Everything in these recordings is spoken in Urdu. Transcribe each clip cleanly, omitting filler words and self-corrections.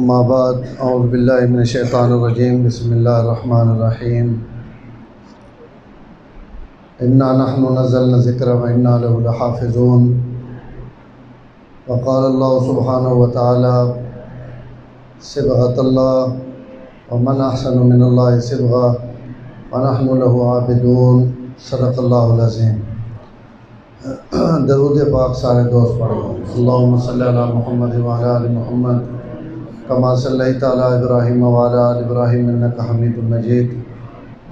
اما بعد اعوذ باللہ من الشیطان الرجیم بسم اللہ الرحمن الرحیم انا نحن نزلنا الذکر وانا له لحافظون وقال اللہ سبحانہ وتعالی صبغۃ اللہ ومن احسن من اللہ صبغہ ونحن له عابدون صدق اللہ العظیم۔ درود پاک سارے دوست پڑھ لو۔ اللہم صلی علی محمد وعلی آل محمد کما صلیت علی ابراہیم وعلی آل ابراہیم انک حمید مجید۔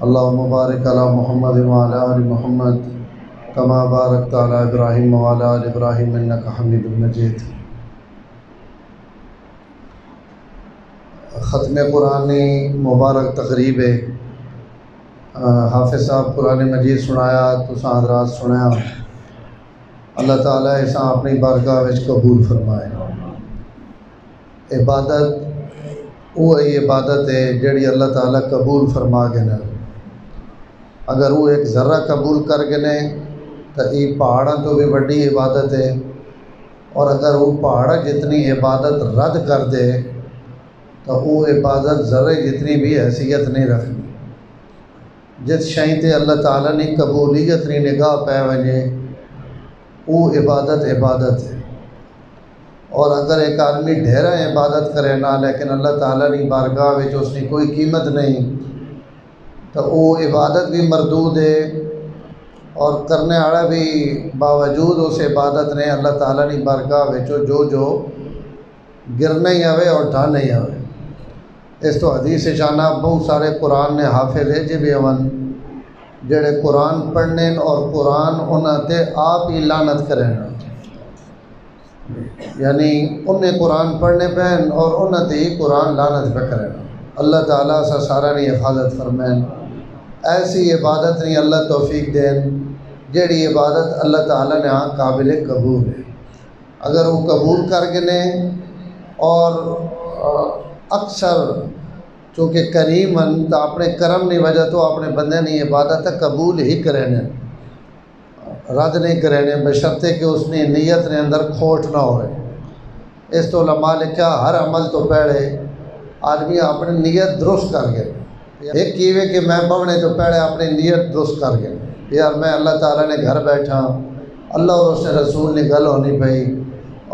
اللہم بارک علی محمد وعلی آل محمد کما بارکت علی ابراہیم وعلی آل ابراہیم انک حمید مجید۔ ختم قرآن مبارک تقریب ہے۔ حافظ صاحب قرآن مجید سنایا، تساں حضرات سنایا۔ اللہ تعالیٰ اساں اپنی بارگاہ وچ قبول فرمائے۔ عبادت وہی عبادت ہے جڑی اللہ تعالیٰ قبول فرما گنا۔ اگر وہ ایک ذرہ قبول کر گنے تو یہ پہاڑاں تو بھی بڑی عبادت ہے، اور اگر وہ پہاڑ جتنی عبادت رد کر دے تو وہ عبادت ذرے جتنی بھی حیثیت نہیں رکھنی۔ جس شئیں تے اللہ تعالیٰ نے قبولیت نی نگاہ پہ وجے وہ عبادت ہے۔ اور اگر ایک آدمی ڈھیرا عبادت کرے نہ لیکن اللہ تعالیٰ نے بارگاہ وچ اس کی کوئی قیمت نہیں تو وہ عبادت بھی مردود ہے، اور کرنے والا بھی باوجود اس عبادت نے اللہ تعالیٰ نے بارگاہ وچ جو گرنا ہی آوے اور ڈھانا ہی آوے۔ اس تو حدیث جانا بہت سارے قرآن نے حافظ ہے جی بھی اون جڑے قرآن پڑھنے اور قرآن انہاں تے آپ ہی لعنت کریں، یعنی انہیں قرآن پڑھنے پہن اور انہاں تے ہی قرآن لعنت پہ کریں۔ اللہ تعالیٰ سا سارا نے حفاظت فرمائیں۔ ایسی عبادت نہیں اللہ توفیق دین جیڑی عبادت اللہ تعالیٰ نے قابل قبول ہے۔ اگر وہ قبول کر گنے اور اکثر چونکہ کریم ہیں تو اپنے کرم نہیں وجہ تو اپنے بندے نے عبادت قبول ہی کریں، رد نہیں کریں، بشرطے کہ اس نے نیت نے اندر کھوٹ نہ ہوئے۔ اس تو علماء لکھا ہر عمل تو پہلے آدمی اپنی نیت درست کر گئے۔ ایک کیوے کہ میں بونے تو پہلے اپنی نیت درست کر گئے، یار میں اللہ تعالیٰ نے گھر بیٹھا، اللہ اور اس نے رسول نے گل ہونی پئی،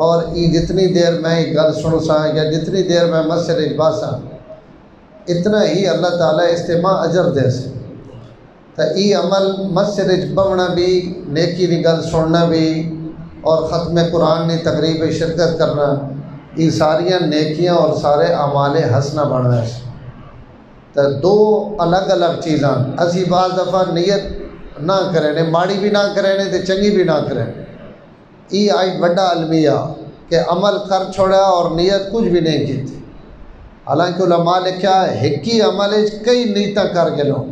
اور جتنی دیر میں یہ گل سن سا یا جتنی دیر میں مسجد باساں اتنا ہی اللہ تعالیٰ استماع اجر دے سے۔ تو یہ عمل مسجد بونا بھی، نیکی کی گل سننا بھی، اور ختم قرآن کی تقریب شرکت کرنا، یہ ساریاں نیکیاں اور سارے اعمال حسنہ بننا ہے۔ تو دو الگ الگ چیزاں اسی بعض دفعہ نیت نہ کریں، ماڑی بھی نہ کریں تو چنگی بھی نہ کریں۔ یہ آئی بڑا المیہ کہ عمل کر چھوڑا اور نیت کچھ بھی نہیں کی تھی۔ حالانکہ علماء لکھا ایک ہی عمل کئی نیتاں کر کے لو،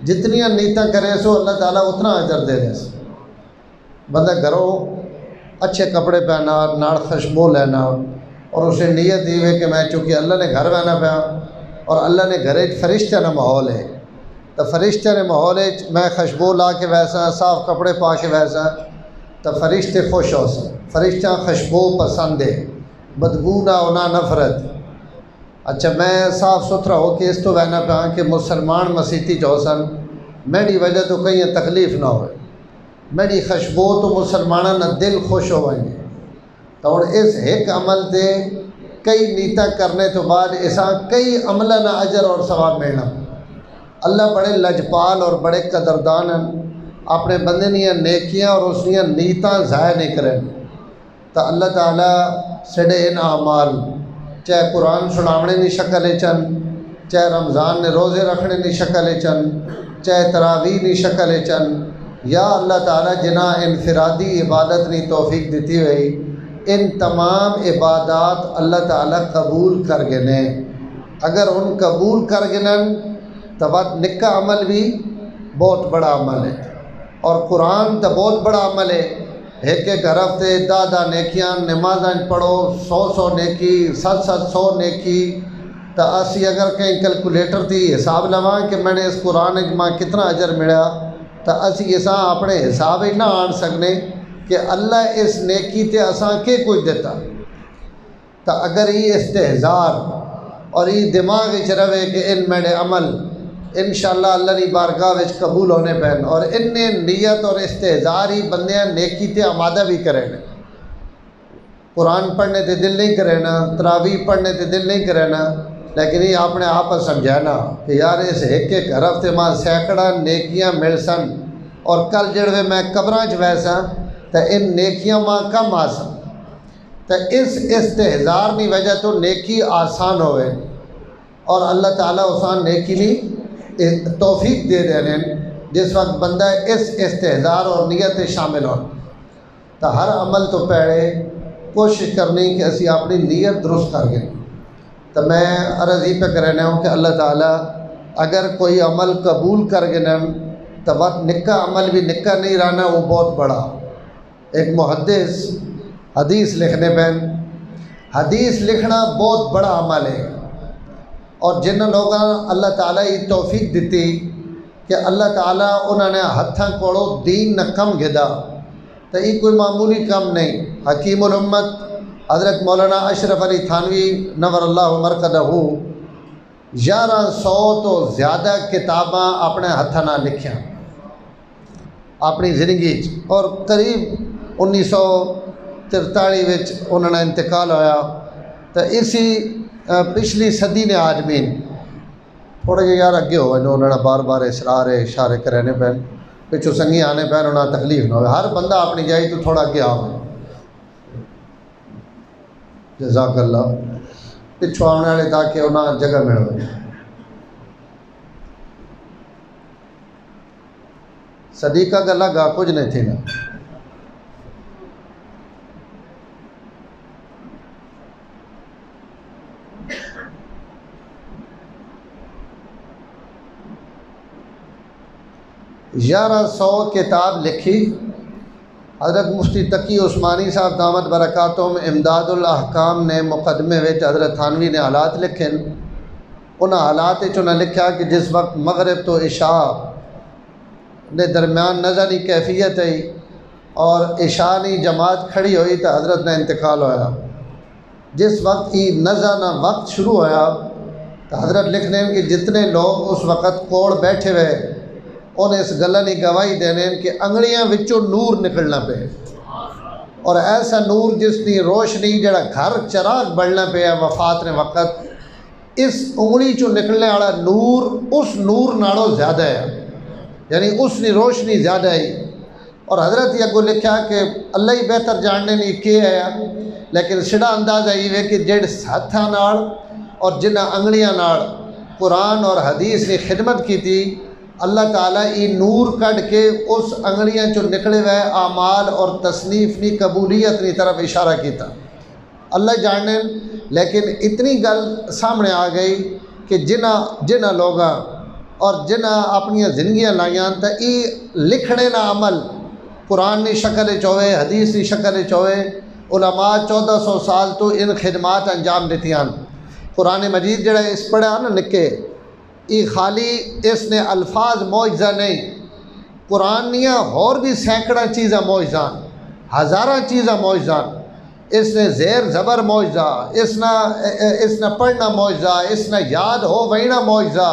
جتنی نیتاں کرے سو اللہ تعالیٰ اتنا اجر دے دے سو۔ بندہ گھروں اچھے کپڑے پہنا، نال خوشبو لینا، اور اسے نیت دی ہوئے کہ میں چونکہ اللہ نے گھر بہنا پیا اور اللہ نے گھر فرشتہ نہ ماحول ہے تو فرشتہ نے ماحول ہے میں خوشبو لا کے ویسا صاف کپڑے پا کے ویسا تو فرشتے خوش ہو سن۔ فرشتہ خوشبو پسند ہے، بدبو نہ ہونا نفرت۔ اچھا میں صاف ستھرا ہو کے اس تو بہنا پہ کہ مسلمان مسیحی جو سن میری وجہ تو کہیں تکلیف نہ ہوئے، میری خوشبو تو مسلمانوں نہ دل خوش ہوئیں گے۔ تو اور اس ایک عمل دے کئی نیتا کرنے تو بعد اساں کئی عملہ نہ اجر اور ثواب ملنا۔ اللہ بڑے لجپال اور بڑے قدردان ہیں، اپنے بندے نیاں نیکیاں اور اس نیاں نیتاں ضائع نہیں کریں۔ تو اللہ تعالیٰ سڑے ان اعمال، چاہے قرآن سناونے کی شکل چن، چاہے رمضان نے روزے رکھنے کی شکل چن، چاہے تراویح کی شکل چن، یا اللہ تعالیٰ جنہ انفرادی عبادت نے توفیق دیتی ہوئی، ان تمام عبادات اللہ تعالیٰ قبول کر گنے۔ اگر ان قبول کر گنن تو بات نکا عمل بھی بہت بڑا عمل ہے، اور قرآن تو بہت بڑا عمل ہے۔ ایک ایک حرف تے دادا نیکیاں، نمازاں پڑھو 100 نیکی، 700 نیکی۔ تو اسی اگر کہیں کیلکولیٹر تھی حساب لواں کہ میں نے اس قرآن میں کتنا اجر ملا تو اسی اساں اپنے حساب ہی نہ آن سکنے کہ اللہ اس نیکی تے اساں کے کچھ دیتا۔ تو اگر یہ استہزار اور یہ دماغ وچ رہے کہ ان میرے عمل انشاءاللہ اللہ کی بارگاہ وچ قبول ہونے پین، اور ان نے نیت اور استحضار ہی بندیاں نیکی تے آمادہ بھی کرے نا۔ قرآن پڑھنے تے دل نہیں کرے نا، تراویح پڑھنے تے دل نہیں کرے نا، لیکن یہ اپنے آپ سمجھانا کہ یار اس ایک ایک حرف تے ماں سینکڑا نیکیاں مل سن، اور کل جڑوے میں قبراں چ ویسا تو ان نیکیاں ماں کم آسن، تو اس استحضار کی وجہ تو نیکی آسان ہوئے، اور اللہ تعالیٰ اسان نیکی نہیں توفیق دے دینے جس وقت بندہ اس استحضار اور نیت شامل ہو۔ تو ہر عمل تو پہلے کوشش کرنی کہ اسی اپنی نیت درست کر گئے۔ تو میں عرض ہی پہ کرنا ہوں کہ اللہ تعالیٰ اگر کوئی عمل قبول کر گئے تو وقت نکا عمل بھی نکا نہیں رہنا، وہ بہت بڑا۔ ایک محدث حدیث لکھنے پہ، حدیث لکھنا بہت بڑا عمل ہے، اور جن لوگوں اللہ تعالیٰ یہ توفیق دیتی کہ اللہ تعالیٰ انہوں نے ہتھاں کوڑو دین نہ کم گدا، تو یہ کوئی معمولی کم نہیں۔ حکیم الامت حضرت مولانا اشرف علی تھانوی نور اللہ مرقدہ 1100 تو زیادہ کتاباں اپنے ہتھاں نہ لکھیاں اپنی زندگی، اور قریب 1943 وچ انہوں نے انتقال ہویا۔ تو اسی پچھلی صدی نے آدمین تھوڑے جے یار اگے ہوئے انہوں نے بار بار اشارے کرنے پہ، پچھو سنگی آنے پہ انہوں نے تکلیف نہ ہوئے، ہر بندہ اپنی جائی تو تھوڑا اگے آؤں۔ جزاک اللہ، پچھو آنے والے تاکہ انہیں جگہ مل ہوئے۔ صدیقہ گلہ گا کچھ نہیں تھی نا۔ گیارہ 100 کتاب لکھی حضرت مفتی تقی عثمانی صاحب دامت برکاتہم امداد الاحکام نے مقدمے وچ حضرت تھانوی نے حالات لکھے، انہاں حالات انہیں لکھا کہ جس وقت مغرب تو عشاء نے درمیان نظری کیفیت ہے اور عشاء نی جماعت کھڑی ہوئی تو حضرت نے انتقال ہویا۔ جس وقت یہ نظر وقت شروع ہویا تو حضرت لکھنے کہ جتنے لوگ اس وقت کوڑ بیٹھے ہوئے انہیں اس گلہ کی گواہی دینے کہ انگلیاں وچوں نور نکلنا پہ، اور ایسا نور جس کی روشنی جڑا گھر چراغ بڑھنا پہ ہے وفات نے وقت، اس انگلی چوں نکلنے والا نور اس نور نالوں زیادہ ہے، یعنی اس کی روشنی زیادہ ہے۔ اور حضرت یہ اگو لکھا کہ اللہ ہی بہتر جاننے نہیں کیا ہے، لیکن سڑا اندازہ یہ ہے کہ جڑ ہتھاں نال اور جنہ انگلیاں نال قرآن اور حدیث نے خدمت کی تھی، اللہ تعالیٰ یہ نور کٹ کے اس انگلیاں چو نکلے ہوئے اعمال اور تصنیف کی قبولیت کی طرف اشارہ کیتا، اللہ جاننے۔ لیکن اتنی گل سامنے آ گئی کہ جنہ لوگاں اور جنہ اپنی زندگیاں لائیاں تو یہ لکھنے نہ عمل قرآن کی شکل چوئے، حدیث کی شکل چوئے، علماء 1400 سال تو ان خدمات انجام دیتیاں۔ قرآن مجید جڑا اس پڑھا نا نکے، یہ خالی اس نے الفاظ معجزہ نہیں، قرآن نیا اور بھی سینکڑا چیزیں معجزہ، ہزارہ چیزیں معجزہ، اس نے زیر زبر معجزہ، اس نے پڑھنا معجزہ، اس نے یاد ہو وینا معجزہ،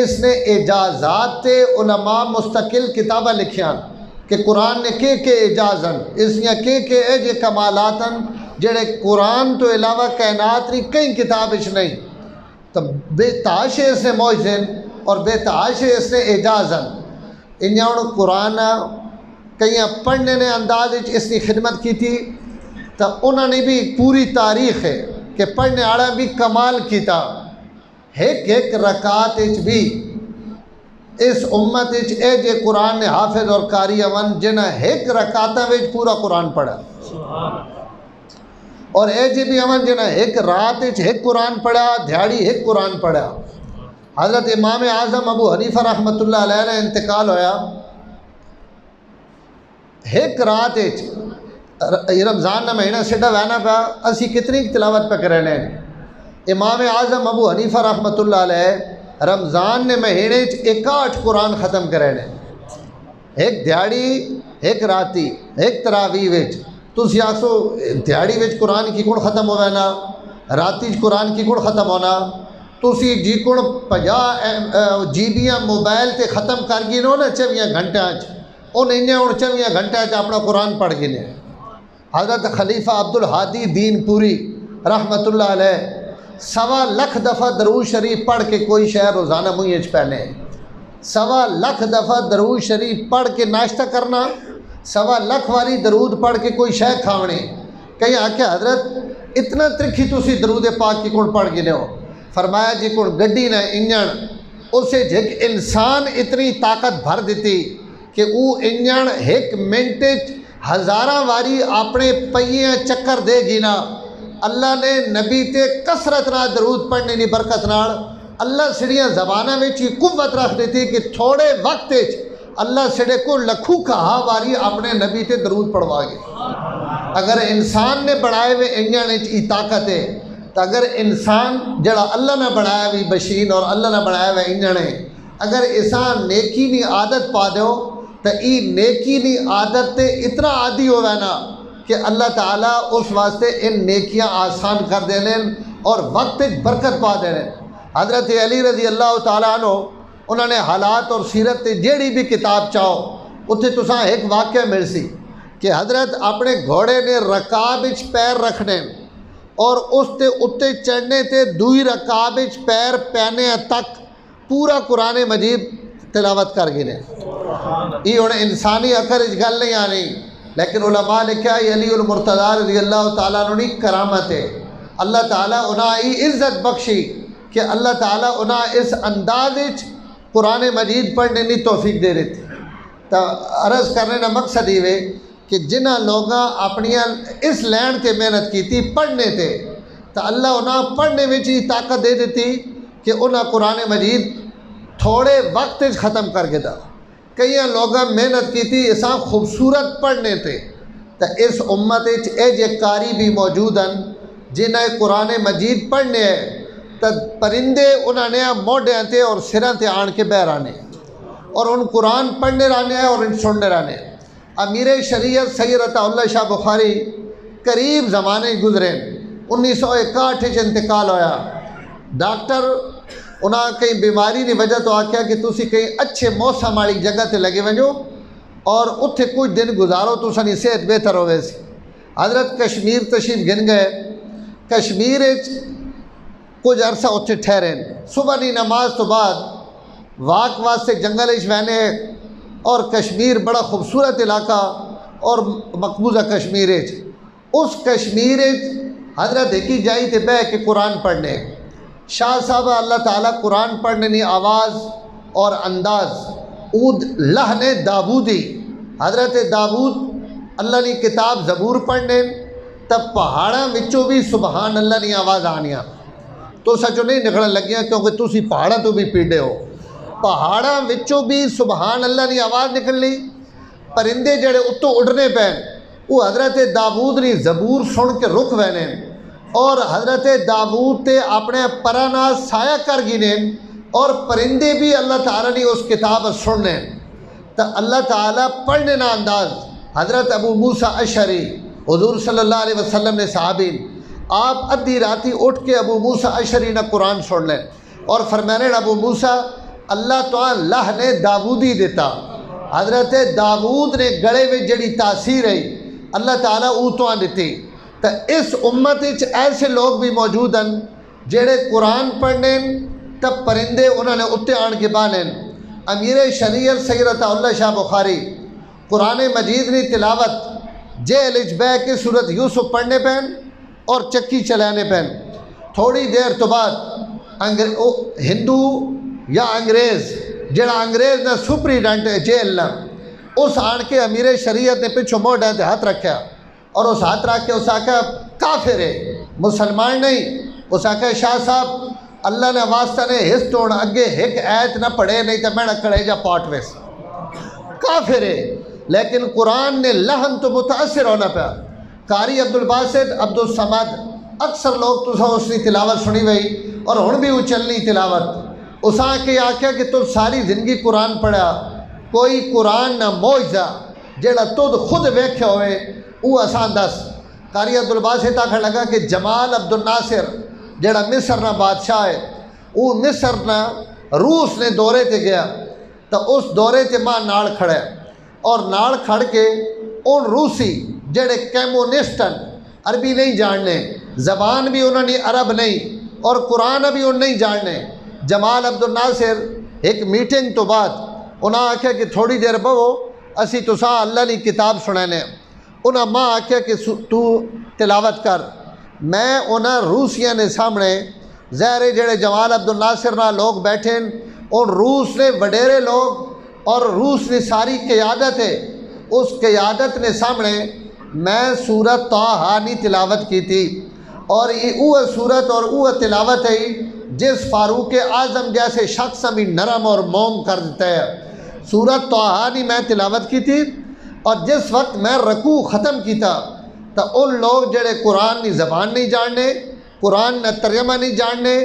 اس نے اجازات علماء مستقل کتابیں لکھیاں کہ قرآن نے کے اجازن، اس نے کے ایجے کمالاتن جڑے قرآن تو علاوہ کائنات ری کئی کتابش نہیں، تو بے تاش اس نے معجزن اور بے تاش اس نے اجازن۔ انہوں قرآن کئی پڑھنے نے انداز اس کی خدمت کی تھی، تو انہوں نے بھی پوری تاریخ ہے کہ پڑھنے والا بھی کمال کیتا، ایک رکعت بھی اس امت اے جے قرآن نے حافظ اور قاری امن جنہ ایک رکعت وچ پورا قرآن پڑھا، اور اے جے بھی امن جنہ ایک رات ایک قرآن پڑھا، دھیاڑی ایک قرآن پڑھا۔ حضرت امام اعظم ابو حنیفہ رحمۃ اللہ علیہ نے انتقال ہویا، ایک رات رمضان نہ مہینہ سڈا وہنا پیا، اسی کتنی تلاوت پہ کرنے۔ امام اعظم ابو حنیفہ رحمۃ اللہ علیہ رمضان نے مہینے 61 قرآن ختم کرنے، ایک دیہڑی ایک راتی ایک تراویح وچ۔ تسی آسو دیہڑی وچ قرآن کی کڑ ختم ہونا، راتی قرآن کی کڑ ختم ہونا، تسی جی کون 50 GB موبائل تے ختم کر گئے نا 24 گھنٹے انہیں 24 گھنٹے اپنا قرآن پڑھ گئے. حضرت خلیفہ عبدالہادی دین پوری رحمت اللہ علیہ 1.25 لاکھ دفعہ درود شریف پڑھ کے کوئی شہر روزانہ منہ وچ پہنے. 1.25 لاکھ دفعہ درود شریف پڑھ کے ناشتہ کرنا, 1.25 لاکھ واری درود پڑھ کے کوئی شے کھاونے. کہیں آکھیا حضرت اتنا ترکھی تسی درود پاک کی کون پڑھ گئے ہو؟ فرمایا جی کون گڈی نہ انجن اسے جھک انسان اتنی طاقت بھر دیتی کہ وہ انجن 1 منٹ 1000 واری اپنے پہیے چکر دے گی نا. اللہ نے نبی تے کثرت نہ درود پڑھنے کی برکت نال اللہ سڑیاں زبانہ میں چی قوت رکھ دیتی کہ تھوڑے وقت اللہ سڑے کو لکھو کہا واری اپنے نبی تے درود پڑھوا گئے. اگر انسان نے بڑھائے ہوئے انجن ای طاقت ہے تو اگر انسان جڑا اللہ نے بڑھایا ہوئی مشین اور اللہ نے بڑھایا ہوئے انجن ہے, اگر انسان نیکی نی عادت پا دیو تو ای نیکی نی عادت تے اتنا عادی ہوئے نا کہ اللہ تعالیٰ اس واسطے ان نیکیاں آسان کر دینے اور وقت برکت پا دینے. حضرت علی رضی اللہ تعالیٰ عنہ انہوں نے حالات اور سیرت جیڑی بھی کتاب چاہو اتھے تساں ایک واقعہ مل سی کہ حضرت اپنے گھوڑے نے رکاب وچ پیر رکھنے اور اس تے اتے چڑھنے تے دوئی رکاب وچ پیر پینے تک پورا قرآن مجید تلاوت کر گئے. یہ ہن انسانی عقل وچ گل نہیں آنی, لیکن علماء لکھا ہے علی المرتضی رضی اللہ تعالیٰ عنہ کرامت ہے. اللہ تعالیٰ انہیں عزت بخشی کہ اللہ تعالیٰ انہیں اس انداز قرآن مجید پڑھنے کی توفیق دے رہی تھی. تو عرض کرنے کا مقصد یہ کہ جنہ لوگاں اپنی اس لین تے محنت کی تھی پڑھنے تے تو اللہ انہیں پڑھنے میں ہی طاقت دے دیتی کہ انہیں قرآن مجید تھوڑے وقت ختم کر کے دا. کئی لوگاں محنت کی تھی اساں خوبصورت پڑھنے تے تو اس امت اے جے قاری بھی موجود ہیں جنہیں قرآن مجید پڑھنے ہیں تو پرندے انہوں نے موڈے تے اور سراں تے آن کے بہ رانے اور ان قرآن پڑھنے رانے ہیں اور ان سننے رانے. امیر شریعت سید عطا اللہ شاہ بخاری قریب زمانے گزرے, 1961 انتقال ہویا. ڈاکٹر انہاں کئی بیماری کی وجہ تو آکھیا کہ تسی کئی اچھے موسم والی جگہ تے لگے وجو اور اتھے کچھ دن گزارو تو سنی صحت بہتر ہوئے سی. حضرت کشمیر تشریف گن گئے. کشمیر کچھ عرصہ اتھے ٹھہرے, صبح کی نماز تو بعد واک واسطے جنگل وینے اور کشمیر بڑا خوبصورت علاقہ اور مقبوضہ کشمیر اس کشمیر حضرت ایک ہی جائی تے بہ کے قرآن پڑھنے. شاہ صاحب اللہ تعالیٰ قرآن پڑھنے کی آواز اور انداز اود لہن داودی. حضرت داود اللہ نے کتاب زبور پڑھنے تب پہاڑاں وچوں بھی سبحان اللہ نے آواز آنیاں تو سچو نہیں نکلن لگیاں کیونکہ تسی پہاڑاں تو بھی پیڑے ہو. پہاڑاں وچوں بھی سبحان اللہ نے آواز نکل لی. پرندے جڑے اتوں اڑنے پین وہ حضرت داود نے زبور سن کے رک وینے اور حضرت داود تے اپنے پرانا سایہ کر گنے اور پرندے بھی اللہ تعالیٰ نے اس کتاب سننے. تو اللہ تعالیٰ پڑھنے نا انداز حضرت ابو موسیٰ اشعری حضور صلی اللہ علیہ وسلم نے صحابی آپ ادھی راتی اٹھ کے ابو موسیٰ اشعری نے قرآن سن لیں اور فرمانے ابو موسیٰ اللہ تعالیٰ لہن داودی دیتا. حضرت داود نے گڑے میں جڑی تاثیر ہے اللہ تعالیٰ اوتواں دیتی. تو اس امت ایسے لوگ بھی موجود ہیں جڑے قرآن پڑھنے تب پرندے انہوں نے اتے آن کے بانے. امیر شریعت سید عطا اللہ شاہ بخاری قرآن مجید نے تلاوت جیل بہ کے صورت یوسف پڑھنے پہن اور چکی چلانے پہن. تھوڑی دیر تو بعد ہندو یا انگریز جڑا انگریز نے سپریڈنٹ جیل نہ اس آن کے امیر شریعت نے پچھو موڑ تے ہاتھ رکھا اور اس ہاتھ رکھ کے اس آکھا کافر ہے مسلمان نہیں. اس آکھا شاہ صاحب اللہ نے واسطہ نے ہس توڑ اگے ایک آیت نہ پڑھے نہیں تو میں نہ کڑے جا پاٹ ویس کافر ہے. لیکن قرآن نے لہن تو متاثر ہونا پیا. قاری عبدالباسط عبدالصمد اکثر لوگ تو اس کی تلاوت سنی ہوئی اور ہن بھی وہ چلنی تلاوت. اس کے آکھیا کہ تو ساری زندگی قرآن پڑھا کوئی قرآن نہ معجزہ جڑا تد خود ویکھے ہوئے وہ آسان دس. قاری عبدالباسط آکھن لگا کہ جمال عبد الناصر جڑا مصر نہ بادشاہ ہے وہ مصر نہ روس نے دورے تے گیا تو اس دورے تے ماں نال کھڑا اور نال کھڑ کے ان روسی جڑے کیمونسٹن عربی نہیں جاننے، زبان بھی انہوں نے عرب نہیں اور قرآن بھی انہوں نہیں جاننے، جمال عبد الناصر ایک میٹنگ تو بعد انہاں آکھیا کہ تھوڑی دیر بہو اسی تساں اللہ نے کتاب سنانے، انہاں ماں آکھیا کہ تو تلاوت کر۔ میں انہاں روسیاں نے سامنے ظاہر جڑے جمال عبد الناصر نہ لوگ بیٹھے ان روس نے وڈیرے لوگ اور روس نے ساری قیادت ہے، اس قیادت نے سامنے میں سورت طٰہٰ نہیں تلاوت کی تھی، اور یہ وہ سورت اور وہ تلاوت ہے جس فاروق اعظم جیسے شخص بھی نرم اور موم کر دیتا ہے۔ سورت طٰہٰ نہیں میں تلاوت کی تھی، اور جس وقت میں رکوع ختم کیتا تو ان لوگ جڑے قرآن کی زبان نہیں جاننے، قرآن نے ترجمہ نہیں جاننے،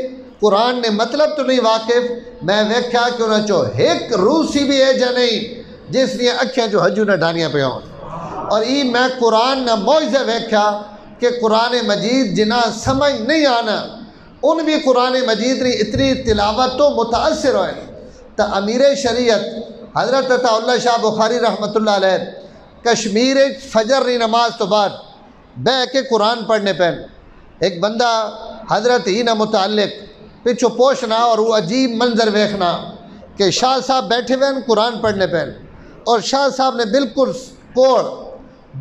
قرآن نے مطلب تو نہیں واقف، میں ویکھیا کہ انہاں چو ایک روسی بھی ہے جا نہیں جس نے اکھیاں جو حجو نہ ڈانیاں پہ ہوں، اور یہ میں قرآن نہ معجزہ ویکھیا کہ قرآن مجید جنہ سمجھ نہیں آنا ان بھی قرآن مجید نے اتنی تلاوت تو متاثر ہوئے۔ تو امیر شریعت حضرت عطا اللہ شاہ بخاری رحمۃ اللہ علیہ کشمیر فجر کی نماز تو بعد بہ کے قرآن پڑھنے پہن، ایک بندہ حضرت ہی نہ متعلق پچھو پوچھنا اور وہ عجیب منظر ویکھنا کہ شاہ صاحب بیٹھے ہوئے قرآن پڑھنے پہن، اور شاہ صاحب نے بالکل کوڑ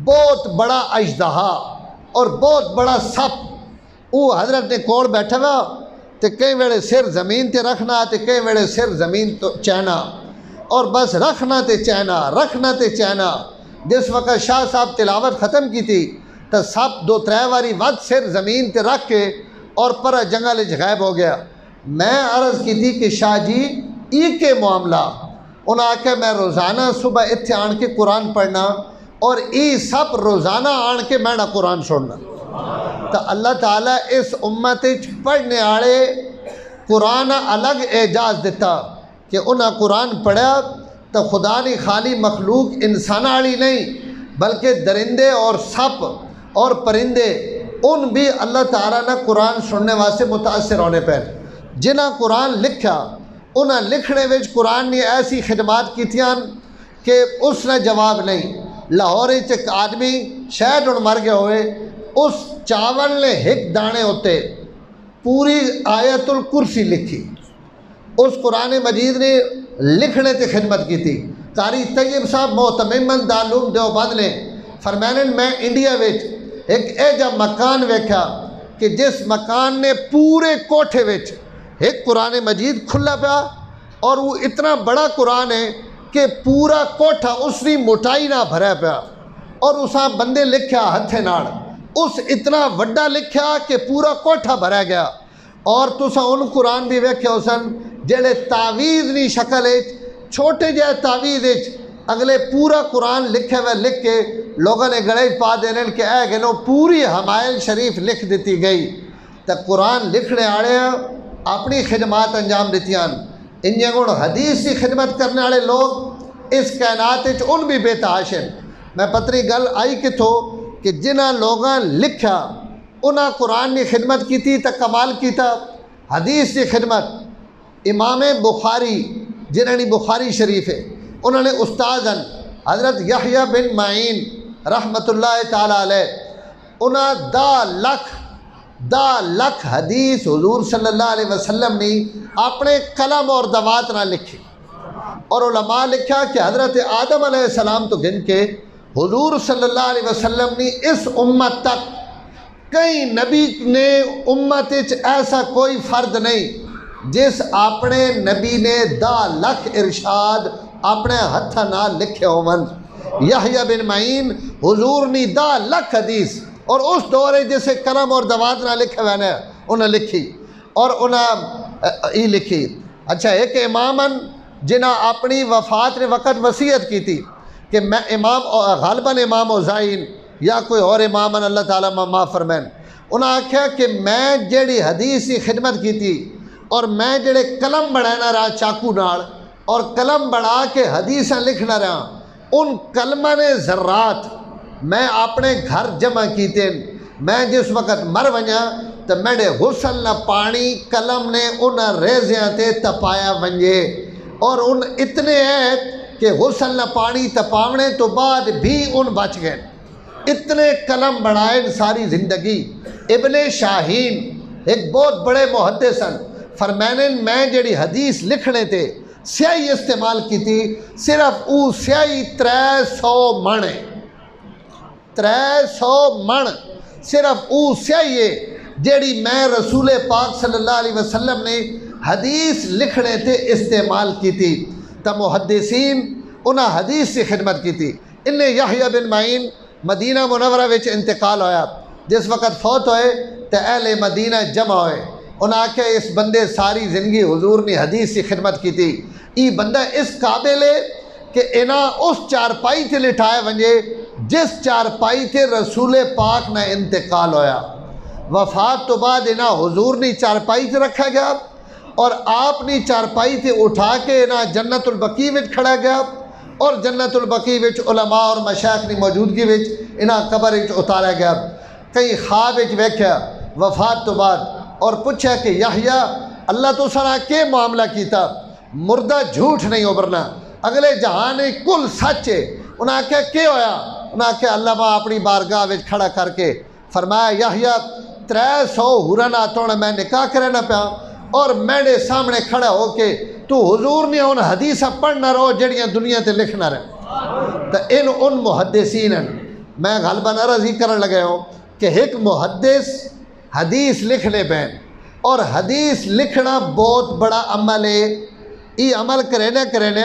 بہت بڑا اژدہا اور بہت بڑا سپ، وہ حضرت نے کوڑ بیٹھا ہوا تو کئی ویلے سر زمین تے رکھنا تو کئی ویلے سر زمین تو چہنا، اور بس رکھنا تے چہنا رکھنا تے چہنا۔ جس وقت شاہ صاحب تلاوت ختم کی تھی تو سپ دو ترے واری ود سر زمین تے رکھ کے اور پر جنگل غائب ہو گیا۔ میں عرض کی تھی کہ شاہ جی ای کے معاملہ، انہوں نے آکھا میں روزانہ صبح اتھے آن کے قرآن پڑھنا اور ای سب روزانہ آن کے میں نہ قرآن سننا۔ تو اللہ تعالیٰ اس امت پڑھنے آڑے قرآن الگ اعجاز دیتا کہ انہاں قرآن پڑھا تو خدا نے خالی مخلوق انسان آڑی نہیں بلکہ درندے اور سپ اور پرندے ان بھی اللہ تعالیٰ نے قرآن سننے واسطے متاثر ہونے پہ، جنہاں قرآن لکھا انہاں لکھنے وچ قرآن نے ایسی خدمات کیتیاں کہ اس نے جواب نہیں۔ لاہور ایک آدمی شاید ان مر گئے ہوئے، اس چاول نے ایک دانے ہوتے پوری آیت الکرسی لکھی، اس قرآن مجید نے لکھنے تے خدمت کی تھی۔ قاری طیب صاحب محتمم دارالعلوم دیوبند نے فرمانے میں انڈیا وچ ایک ایجا مکان ویکھا کہ جس مکان نے پورے کوٹھے وچ ایک قرآن مجید کھلا پیا، اور وہ اتنا بڑا قرآن ہے کہ پورا کوٹھا اس نے موٹائی نہ بھرا پیا، اور اساں بندے لکھیا ہتھے نال اس اتنا وڈا لکھیا کہ پورا کوٹھا بھرا گیا۔ اور تساں ان قرآن بھی ویکھے ہو سن جڑے تعویذ نی شکل چھوٹے جہے تعویذ اگلے پورا قرآن لکھے ہوئے لکھ کے لوگوں نے گلے پا دینے کہ اے گنو پوری حمائل شریف لکھ دیتی گئی۔ تو قرآن لکھنے آڑے اپنی خدمات انجام دیتیاں، انجھے گوڑ حدیث کی خدمت کرنے والے لوگ اس کائنات ان بھی بے تحاشن۔ میں پتری گل آئی کتھو کہ جنہاں لوگاں لکھا انہاں قرآن کی خدمت کی تھی تو کمال کیتا۔ حدیث کی خدمت امام بخاری جنہاں نے بخاری شریف ہے، انہوں نے استاذن حضرت یحییٰ بن معین رحمۃ اللہ تعالی علیہ انہاں 10 لکھ حدیث حضور صلی اللہ علیہ وسلم نے اپنے قلم اور دوات نہ لکھی، اور علماء لکھا کہ حضرت آدم علیہ السلام تو گن کے حضور صلی اللہ علیہ وسلم نے اس امت تک کئی نبی نے امت ایسا کوئی فرد نہیں جس اپنے نبی نے 10 لکھ ارشاد اپنے ہتھاں نال لکھے ہون۔ یحییٰ بن معین حضور نے 10 لکھ حدیث اور اس دورے جسے قلم اور دوات نہ لکھے ہوئے نے انہیں لکھی، اور انہیں یہ لکھی۔ اچھا ایک امامن جنہاں اپنی وفات نے وقت وصیت کی تھی کہ میں امام غالباً امام اوزائی یا کوئی اور امامن اللہ تعالیٰ معاف فرمائن، انہاں آکھیا کہ میں جیڑی حدیث کی خدمت کی تھی اور میں جڑے قلم بڑھانا رہا چاقو نال اور قلم بڑھا کے حدیثاں لکھنا رہا، ان کلمہ نے ذرات میں اپنے گھر جمع کیتے، میں جس وقت مر ونیا تو میرے غسل نہ پانی قلم نے ان ریزیاں تے تپایا ونجے، اور ان اتنے ہیں کہ غسل نہ پانی تپاونے تو بعد بھی ان بچ گئے، اتنے قلم بڑھائے ساری زندگی۔ ابن شاہین ایک بہت بڑے محدث ہیں، فرمانے میں جڑی حدیث لکھنے تے سیاہی استعمال کی تھی، صرف او سیاہی 300 من ہے، 300 من صرف او سیاہی ہے جیڑی میں رسول پاک صلی اللہ علیہ وسلم نے حدیث لکھنے تے استعمال کی تھی۔ تا محدثین انہاں حدیث سے خدمت کی تھی۔ انہیں یحییٰ بن معین مدینہ منورہ وچ انتقال ہویا، جس وقت فوت ہوئے تو اہل مدینہ جمع ہوئے، انہاں آکھیا اس بندے ساری زندگی حضور نے حدیث سے خدمت کی تھی، یہ بندہ اس قابل ہے کہ انہاں اس چارپائی تے لٹھائے ونجے جس چارپائی تے رسول پاک نہ انتقال ہویا۔ وفات تو بعد انہاں حضور نے چارپائی تے رکھا گیا، اور آپ نے چارپائی تے اٹھا کے انہاں جنت البقیع وچ کھڑا گیا، اور جنت البقیع وچ علماء اور مشائخ کی موجودگی وچ انہاں قبر وچ اتارا گیا۔ کئی خواب وچ ویکھیا وفات تو بعد، اور پوچھا کہ یحییٰ اللہ تو سنا کے معاملہ کیتا، مردہ جھوٹ نہیں ابھرنا، اگلے جہان کل سچ ہے۔ انہاں کہا کہ ہویا؟ انہاں کہا اللہ ماں اپنی بارگاہ وچ کھڑا کر کے فرمایا یحییٰ 300 ہورن آتوڑ میں نکاح کرنا پیا، اور میرے سامنے کھڑا ہو کے تو حضور نے ان حدیثہ پڑھنا رہو جڑیاں دنیا تے لکھنا رہے۔ تو ان محدثین میں غالباً عرضی کرن لگے ہوں کہ ایک محدث حدیث لکھنے پہن، اور حدیث لکھنا بہت بڑا عمل ہے۔ یہ عمل کرنے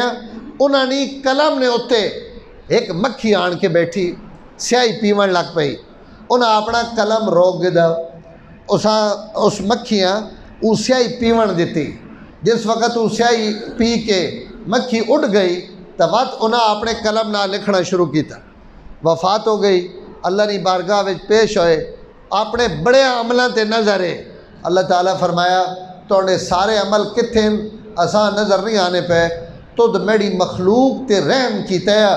انہوں نے قلم نے اتے ایک مکھی آن کے بیٹھی سیاہی پیون لگ پئی، انہاں اپنا قلم روک گیا، اس مکھیاں وہ سیاہی پیون دیتی، جس وقت وہ سیاہی پی کے مکھی اڑ گئی تو وقت انہاں اپنے قلم نہ لکھنا شروع کیتا۔ وفات ہو گئی، اللہ نے بارگاہ وچ پیش ہوئے، اپنے بڑے عملوں تے نظر ہے۔ اللہ تعالیٰ فرمایا توڑے سارے عمل کتھے اساں نظر نہیں آنے پہ، تو میری مخلوق تے رحم کیتا ہے،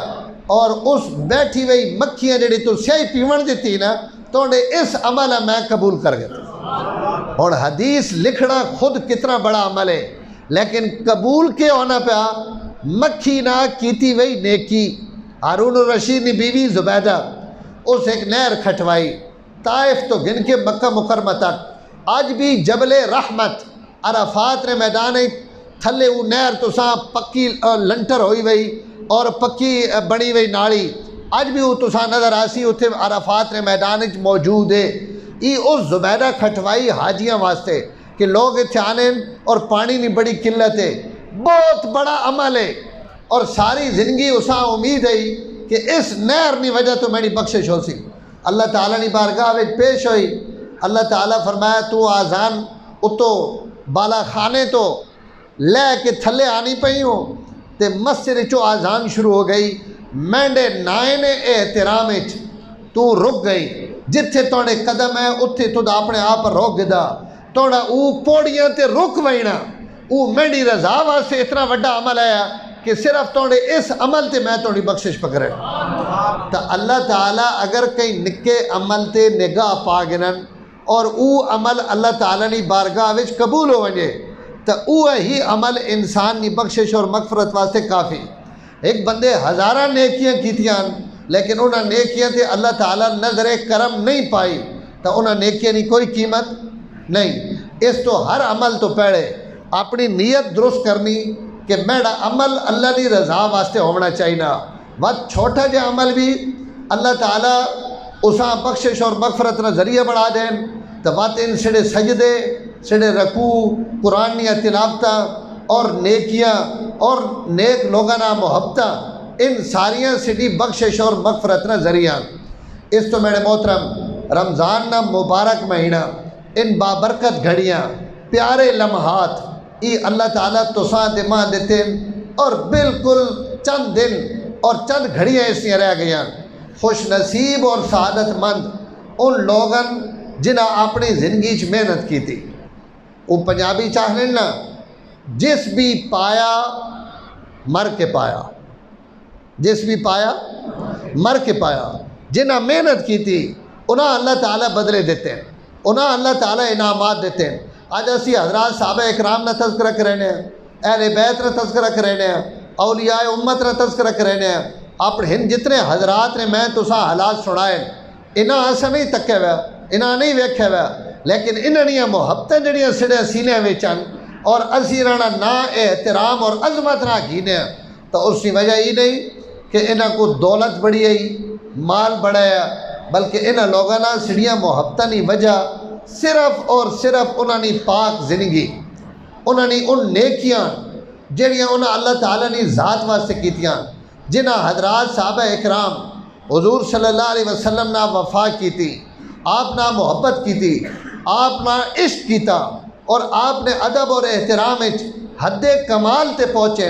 اور اس بیٹھی ہوئی مکھیاں جڑی تو سیاہی پیون دیتی نا توڑے اس عمل میں قبول کر گیا۔ اور حدیث لکھنا خود کتنا بڑا عمل ہے، لیکن قبول کے ہونا پیا مکھی نہ کیتی وہی نیکی۔ ہارون الرشید نے بیوی زبیدہ اس ایک نہر کھٹوائی، طائف تو گن کے مکہ مکرمہ تک، آج بھی جبل رحمت عرفات نے میدان تھلے وہ نہر تو ساں پکی لنٹر ہوئی وئی اور پکی بنی وئی نالی، آج بھی وہ تو ساں نظر آسی اتھے عرفات نے میدان موجود ہے۔ یہ اس زبیدہ کھٹوائی حاجیاں واسطے کہ لوگ اتھے آنے اور پانی نہیں بڑی قلت ہے، بہت بڑا عمل ہے، اور ساری زندگی اساں امید ہے کہ اس نہر نی وجہ تو میری بخشش ہو سی۔ اللہ تعالیٰ نے بارگاہ میں پیش ہوئی، اللہ تعالیٰ فرمایا تو آزان اتو بالا خانے تو لے کے تھلے آنی پئی ہوں، تے مسجد چو آزان شروع ہو گئی، مینڈے نائن احترام تو رک گئی، جتھے توڑے قدم ہے اتھے تو اپنے آپ روک گدا، توڑا او پوڑیاں تے رک وینا، او میری رضا واسطے اتنا وڈا عمل آیا کہ صرف توڑے اس عمل تے میں توڑی بخشش پکڑے۔ تو اللہ تعالیٰ اگر کئی نکے عمل تے نگاہ پا گنن اور او عمل اللہ تعالیٰ نے بارگاہ وچ قبول ہو ونجے تو او ہی عمل انسان کی بخشش اور مغفرت واسطے کافی۔ ایک بندے ہزارہ نیکیاں کیتیاں لیکن انہاں نیکیاں تے اللہ تعالیٰ نظر کرم نہیں پائی تو انہاں نیکیاں کی کوئی قیمت نہیں۔ اس تو ہر عمل تو پہلے اپنی نیت درست کرنی کہ میرا عمل اللہ کی رضا واسطے ہونا چاہیے، وقت چھوٹا جا عمل بھی اللہ تعالیٰ اساں بخشش اور مغفرت نہ ذریعہ بڑھا دیں تو وقت ان سڑے سجدے سڑے رکوع قرآن یا تلاوتاں اور نیکیاں اور نیک لوگاں محبتاں ان ساریاں سڑی بخشش اور مغفرت نہ ذریعہ۔ اس تو میرے محترم رمضان نہ مبارک مہینہ، ان بابرکت گھڑیاں پیارے لمحات یہ اللہ تعالیٰ توساں دماں دیتے اور بالکل چند دن اور چند گھڑیاں ایسیاں رہ گئیاں۔ خوش نصیب اور سعادت مند ان لوگاں جنہاں اپنی زندگی چ محنت کی تھی۔ وہ پنجابی چاہنے نا جس بھی پایا مر کے پایا، جس بھی پایا مر کے پایا، جنہاں محنت کی تھی انہاں اللہ تعالیٰ بدلے دیتے ہیں، انہاں اللہ تعالیٰ انعامات دیتے ہیں. آج اسی حضرات صحابہ اکرام نہ تذکرہ کرنے ہیں, اہل بیت نہ تذکرہ کرنے ہیں, اولیاء امت نہ تذکرہ کرنے ہیں. اپنے ہن جتنے حضرات نے میں تساں حالات سنائے انہاں اسا نہیں تکے ہوا, انہاں نہیں ویکھے ہوا, لیکن انہاں محبتیں جڑیاں سڑے سینے وچن اور اسی رہنا نہ احترام اور عظمت نہ گھینے. تو اس کی وجہ یہ نہیں کہ انہاں کو دولت بڑی ہے, مال بڑا ہے, بلکہ انہاں لوگاں نہ سڑیاں محبتاں نہیں وجہ صرف اور صرف انہاں نے پاک زندگی, انہاں نے ان نیکیاں جڑیاں انہاں اللہ تعالیٰ نے ذات واسطے کیتیاں, جنہاں حضرات صحابہ اکرام حضور صلی اللہ علیہ وسلم نہ وفا کی تھی, آپ نہ محبت کی تھی, آپ نہ عشق کیتا, اور آپ نے ادب اور احترام حد کمال تے پہنچے.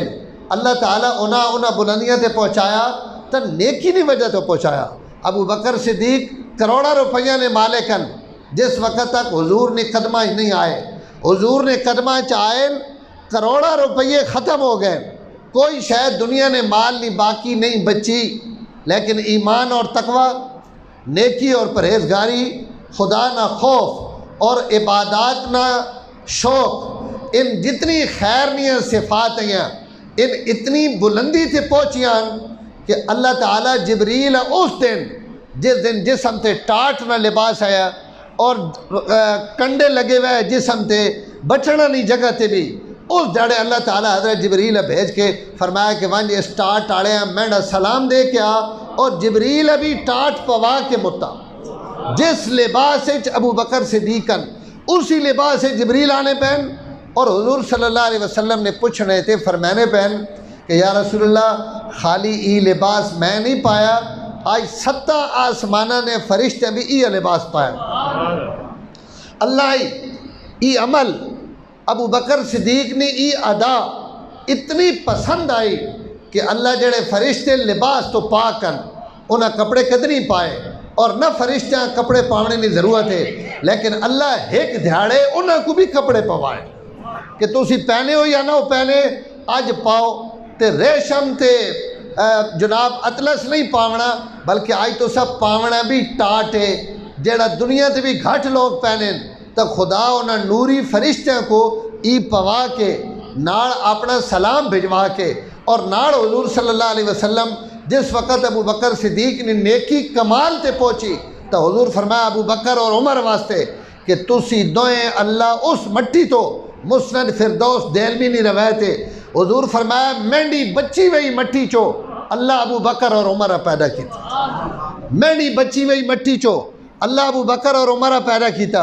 اللہ تعالیٰ انہاں بلندیاں تے پہنچایا تو نیکی نہیں وجہ تو پہنچایا. ابو بکر صدیق کروڑا روپیہ نے مالکن, جس وقت تک حضور نے قدمہ نہیں آئے, حضور نے قدمہ چاہے کروڑا روپیے ختم ہو گئے, کوئی شاید دنیا نے مال نہیں باقی نہیں بچی, لیکن ایمان اور تقوی, نیکی اور پرہیزگاری, خدا نہ خوف اور عبادات نہ شوق, ان جتنی خیرنیاں صفات ہیں ان اتنی بلندی سے پہنچیاں کہ اللہ تعالیٰ جبریل اس دن جس دن جسم تے ٹاٹ نہ لباس آیا اور کنڈے لگے ہوئے جسم تے بچنا نہیں جگہ تے بھی, اس جڑے اللہ تعالیٰ حضرت جبریل بھیج کے فرمایا کہ وہاں اس ٹاٹ آڑے ہیں میں سلام دے کے آ, اور جبریل ابھی ٹاٹ پوا کے متا جس لباس ابو بکر صدیقن اسی لباس سے جبریل آنے پہن, اور حضور صلی اللہ علیہ وسلم نے پوچھ رہے تھے فرمانے پہن کہ یا رسول اللہ خالی ای لباس میں نہیں پایا, آج 7 آسمانہ نے فرشتے بھی ای لباس پایا. اللہ ای عمل ابو بکر صدیق نے ای ادا اتنی پسند آئی کہ اللہ جڑے فرشتے لباس تو پاکن انہاں کپڑے کدنی پائے, اور نہ فرشتہ کپڑے پاونے کی ضرورت ہے, لیکن اللہ ایک دھیاڑے انہاں کو بھی کپڑے پوائے کہ تسی پہنے ہو یا نہ ہو پہنے اج پاؤ. تے ریشم تے جناب اطلس نہیں پاونا, بلکہ آج تو سب پاونا بھی ٹاٹ ہے جیڑا دنیا تے بھی گھٹ لوگ پہنے, تو خدا انہاں نوری فرشتوں کو ای پوا کے ناڑ اپنا سلام بھجوا کے, اور ناڑ حضور صلی اللہ علیہ وسلم جس وقت ابو بکر صدیق نے نیکی کمال تے پہنچی تو حضور فرمایا ابو بکر اور عمر واسطے کہ تسی دوئیں اللہ اس مٹی تو مسند فردوس دیلمی نہیں روائے تھے. حضور فرمایا مینڈی بچی وہی مٹی چو اللہ ابو بکر اور عمر پیدا کیتا, مینڈی بچی وہی مٹی چو اللہ ابو بکر اور عمر پیدا کیتا.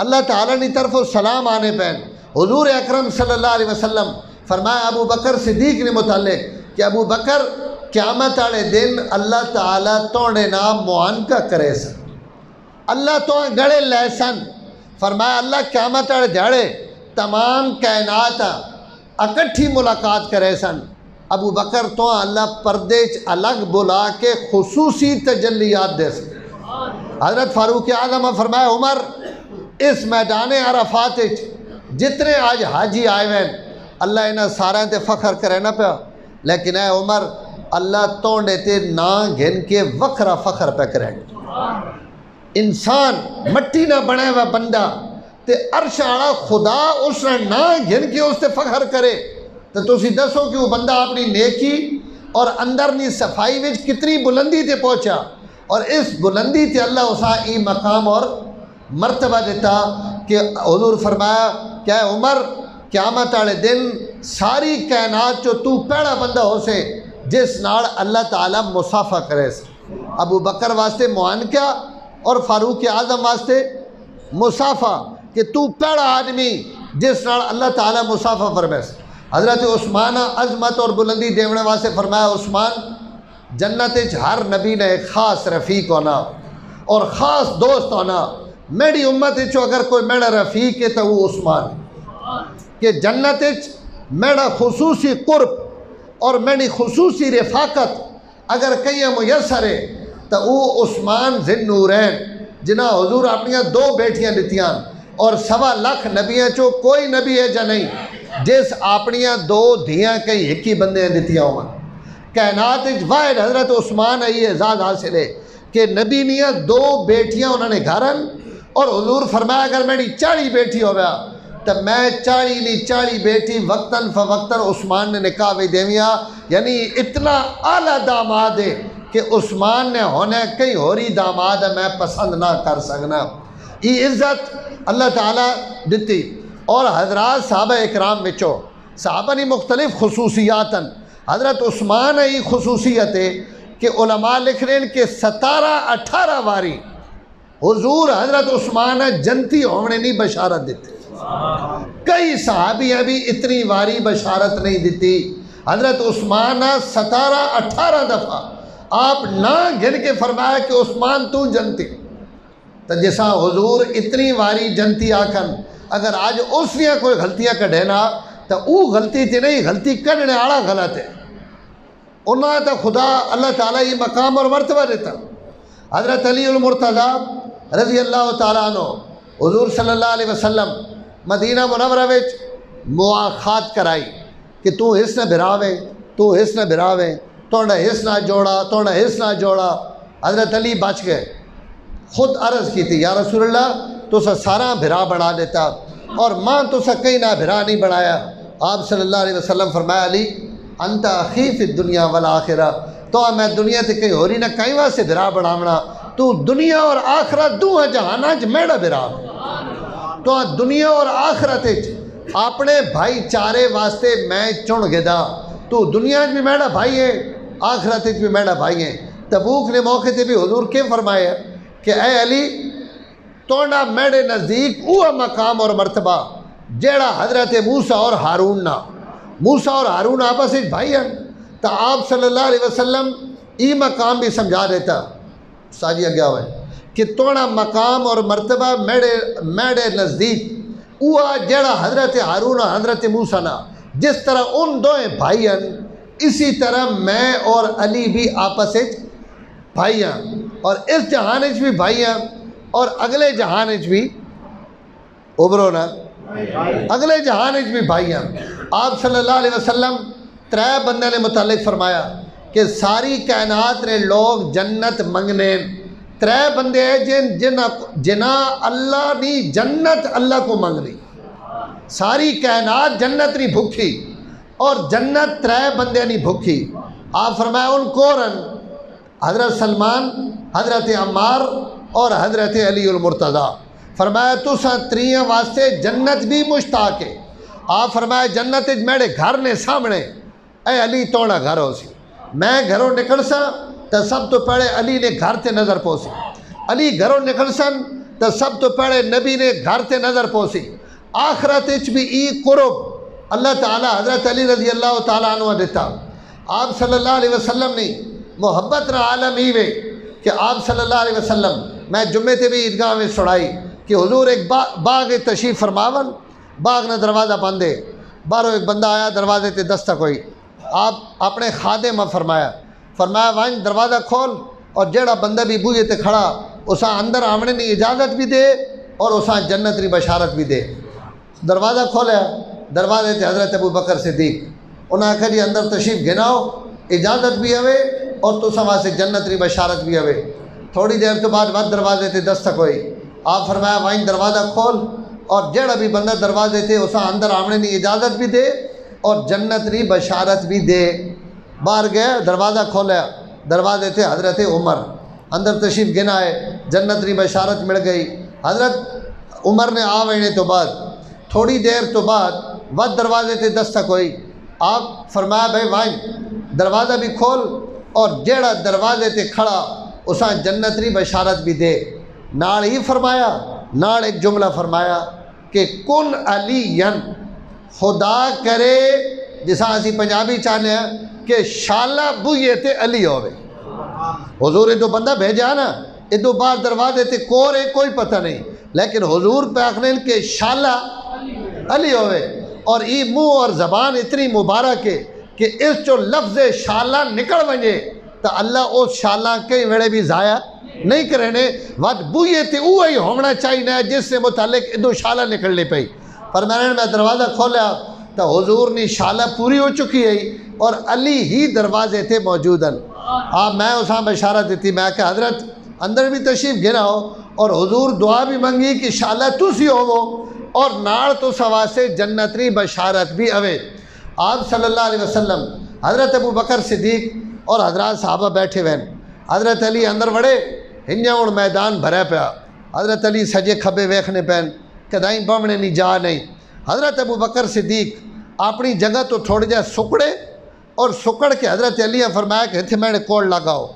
اللہ تعالیٰ نے طرف سلام آنے پہن حضور اکرم صلی اللہ علیہ وسلم فرمایا ابو بکر صدیق نے متعلق کہ ابو بکر قیامت والے دن اللہ تعالیٰ توڑے نام معانقہ کرے سن, اللہ تو گڑے لے سن. فرمایا اللہ قیامت والے دیہڑے تمام کائنات اکٹھی ملاقات کرے سن. ابو بکر تو اللہ پردے الگ بلا کے خصوصی تجلیات دے سن. حضرت فاروق اعظم فرمایا عمر اس میدان عرفات جتنے آج حاجی آئے ہوئے اللہ انہیں سارے تے فخر کرے نہ پیا, لیکن اے عمر اللہ توڑے تے نا گھن کے وکھرا فخر پہ کرے. انسان مٹی نہ بنے ہوا بندہ تے عرش آڑا خدا اس نے نا گھن کے اس تے فخر کرے, تو تسی دسو کہ وہ بندہ اپنی نیکی اور اندر نی صفائی وچ کتنی بلندی تے پہنچا, اور اس بلندی تے اللہ اسا ای مقام اور مرتبہ دیتا کہ حضور فرمایا کہ اے عمر قیامت والے دن ساری کائنات جو تو پہلا بندہ ہو سے جس نال اللہ تعالیٰ مصافحہ کرے سے. ابو بکر واسطے معانقہ اور فاروق اعظم واسطے مصافحہ کہ تو پہلا آدمی جس نال اللہ تعالیٰ مصافحہ فرمائے سے. حضرت عثمان عظمت اور بلندی دیونے واسطے فرمایا عثمان جنت ہر نبی نے ایک خاص رفیق ہونا اور خاص دوست ہونا. میری امت اگر کوئی میرا رفیق ہے تو وہ عثمان کہ جنت میرا خصوصی قرب اور میری خصوصی رفاقت اگر کہیں میسر ہے تو وہ عثمان ذن نورین جنہ حضور اپنی 2 بیٹیاں دیتیاں اور 1.25 لاکھ نبیاں چو کوئی نبی ہے جا نہیں جس اپنی 2 دھیاں کہیں ایک ہی بندے دیتیاں ہوں. کائنات واحد حضرت عثمان یہ اعزاز حاصل ہے کہ نبی نے 2 بیٹیاں انہوں نے گھرن اور حضور فرمایا اگر میری 40 بیٹی ہو گیا تو میں 40 بیٹی وقتاً فوقتاً عثمان نے نکاح بھی دیویا. یعنی اتنا اعلیٰ داماد ہے کہ عثمان نے ہونے کئی ہوری داماد ہے میں پسند نہ کر سکنا. یہ عزت اللہ تعالیٰ دیتی. اور حضرات صحابہ اکرام وچوں صحابہ نے مختلف خصوصیاتاً حضرت عثمان ہی خصوصیت ہے کہ علماء لکھ رہے ہیں کہ 17-18 واری حضور حضرت عثمان جنتی ہونے نہیں بشارت دیتے. کئی صحابی ابھی اتنی واری بشارت نہیں دیتی. حضرت عثمان 17-18 دفعہ آپ نہ گن کے فرمایا کہ عثمان تو جنتی. تو جیسا حضور اتنی واری جنتی آکھن اگر آج اس لیے کوئی غلطیاں کڈے نا تو وہ غلطی تھی نہیں, غلطی کرنے والا غلط ہے. انہاں تو خدا اللہ تعالیٰ یہ مقام اور مرتبہ دیتا. حضرت علی المرتضی رضی اللہ تعالیٰ عنہ حضور صلی اللہ علیہ وسلم مدینہ منورہ وچ مواخات کرائی کہ تو حس نہ بھراوے, تو حس نہ بھراوے, توڑا حس نہ جوڑا, توڑا حس نہ جوڑا. حضرت علی بچ گئے. خود عرض کی تھی یا رسول اللہ تو سارا بھرا بنا دیتا اور ماں تو کہیں نہ بھرا نہیں بنایا. آپ صلی اللہ علیہ وسلم فرمایا علی انت اخی فی الدنیا والآخرہ, تو میں دنیا تے کہیں ہو رہی نہ کہیں واسے بھرا بناونا, تو دنیا اور آخرت دوہاں جہانا چ میڑا بھرا. تو دنیا اور آخرت اپنے بھائی چارے واسطے میں چن گدا. تو دنیا بھی میڑا بھائی ہے, آخرت بھی میڑا بھائی ہے. تبوک نے موقع تے بھی حضور کے فرمایا کہ اے علی توڑا میڑے نزدیک وہ مقام اور مرتبہ جیڑا حضرت موسیٰ اور ہارون نا, موسیٰ اور ہارون آپس ایک بھائی ہیں. تو آپ صلی اللہ علیہ وسلم ای مقام بھی سمجھا دیتا ساجی گیا ہوئے کہ توڑا مقام اور مرتبہ میڑے نزدیک وہ جیڑا حضرت ہارون اور حضرت موسیٰ نا, جس طرح ان دوئے بھائی ہیں اسی طرح میں اور علی بھی آپس ایک بھائی ہیں, اور اس جہان بھی بھائی ہیں اور اگلے جہان بھی ابھرو نا, اگلے جہان بھی بھائی ہیں. آپ صلی اللہ علیہ وسلم 3 بندے نے متعلق فرمایا کہ ساری کائنات نے لوگ جنت منگنے. 3 بندے ہیں جنہ اللہ نے جنت اللہ کو منگ لی. ساری کائنات جنت نہیں بھوکھی اور جنت 3 بندے نہیں بھوکھی. آپ فرمایا ان کورن حضرت سلمان, حضرت عمار اور حضرت علی المرتضی. فرمایا تو تریاں واسطے جنت بھی مشتاق ہے. آپ فرمایا جنت میرے گھر نے سامنے, اے علی توڑا گھر ہو سی, میں گھروں نکل سا تو سب تو پہلے علی نے گھر تے نظر پوسی, علی گھروں نکل سن تو سب تو پہلے نبی نے گھر تے نظر پوسی. آخرت بھی ای قرب اللہ تعالیٰ حضرت علی رضی اللہ تعالیٰ عنہ دیتا. آپ صلی اللہ علیہ وسلم نے محبت نہ عالمی وے کہ آپ صلی اللہ علیہ وسلم میں جمعے تے بھی عیدگاہ میں سڑائی کہ حضور ایک باغ تشریف فرماون, باغ نہ دروازہ بندے, باہروں ایک بندہ آیا دروازے تے دستک ہوئی. آپ اپنے خادم فرمایا وائن دروازہ کھول, اور جیڑا بندہ بھی بوئے تے کھڑا اساں اندر آمنے کی اجازت بھی دے اور اساں جنت کی بشارت بھی دے. دروازہ کھولیا, دروازے تے حضرت ابو بکر صدیق, انہاں آکھا جی اندر تشریف گھناؤ, اجازت بھی ہوئے اور تو سما سے جنت کی بشارت بھی ہوئے. تھوڑی دیر تو بعد دروازے تے دستک ہوئی. آپ فرمایا وائن دروازہ کھول, اور جیڑا بھی بندہ دروازے تے اساں اندر آمنے کی اجازت بھی دے اور جنت کی بشارت بھی دے. باہر گیا, دروازہ کھولیا, دروازے تے حضرت عمر اندر تشریف گنائے, جنت کی بشارت مل گئی. حضرت عمر نے آنے تو بعد تھوڑی دیر تو بعد دروازے تے دستک ہوئی. آپ فرمایا بھائی وائن دروازہ بھی کھول اور جیڑا دروازے تے کھڑا اساں جنت کی بشارت بھی دے. نال ہی فرمایا, نال ایک جملہ فرمایا کہ کن علین, خدا کرے جسا اسی پنجابی چاہنے ہیں کہ شالا بوئے تے علی ہوئے. حضور یہ تو بندہ بھیجا نا, یہ تو باہر دروازے تے کور ہے کوئی پتہ نہیں, لیکن حضور پہ آخنے کہ شالا علی ہوئے. اور ای منہ اور زبان اتنی مبارک ہے کہ اس جو لفظ شالا نکل ونجے تو اللہ اس شالا کئی ویڑے بھی ضائع نہیں کرنے. وقت بوئے تے اوہی ہونا چاہیے جس سے متعلق ادو شالا نکلنے پئی. پر میں دروازہ کھولا تو حضور نے شالا پوری ہو چکی ہے اور علی ہی دروازے تھے موجود ہیں. آپ میں اساں بشارت دیتی, میں کہ حضرت اندر بھی تشریف گھنا ہو اور حضور دعا بھی منگی کہ انشاءاللہ تسی ہوو اور نال تو سواسے جنتری بشارت بھی اوے۔ آپ صلی اللہ علیہ وسلم حضرت ابو بکر صدیق اور حضرات صحابہ بیٹھے ہوئے، حضرت علی اندر وڑے ہنجا ہوں میدان بھرے پیا، حضرت علی سجے کھبے ویکھنے پین کدائیں بمنے نہیں جا نہیں۔ حضرت ابو بکر صدیق اپنی جگہ تو تھوڑے جا سکڑے اور سکڑ کے حضرت علی نے فرمایا کہ ہتھے میں نے کوڑ لگاؤ۔